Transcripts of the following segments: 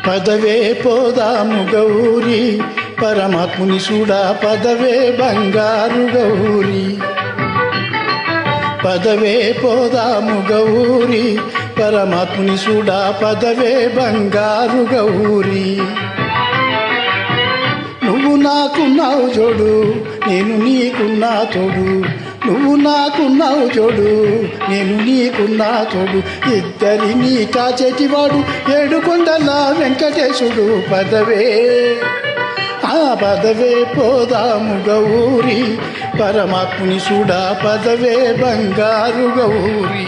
పదవే పోదాము గౌరీ పరమాత్ముని చూడా పదవే బంగారు గౌరీ పదవే పోదాము గౌరీ పరమాత్ముని చూడా పదవే బంగారు గౌరీ నువ్వు నాకున్నావు జోడు నేను నీకున్నా తోడు నువ్వు నాకున్నావు జోడు నేను నీకున్నా తోడు ఇద్దరిని కాచేటివాడు ఏడుకొండల వెంకటేశుడు పదవే ఆ పదవే పోదాము గౌరీ పరమాత్ముని చూడా పదవే బంగారు గౌరీ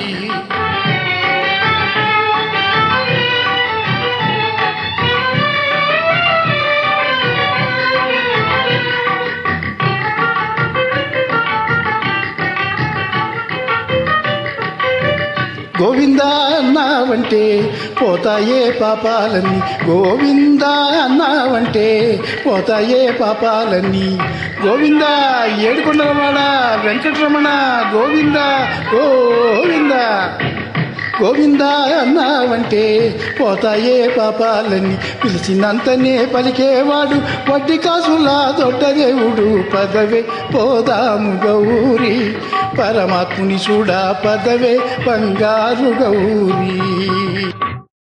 గోవిందా అన్నావంటే పోతాయే పాపాలన్నీ గోవిందా అన్నావంటే పోతాయే పాపాలన్నీ గోవిందా ఏడుకొండలవాడ వెంకటరమణ గోవిందా గోవిందా గోవిందా అన్నావంటే పోతాయే పాపాలన్నీ పిలిచినంతనే పలికేవాడు వడ్డీ కాసులా దొడ్డ దేవుడు పదవే పోదాము గౌరీ పరమాత్ముని చూడా పదవే బంగారు గౌరీ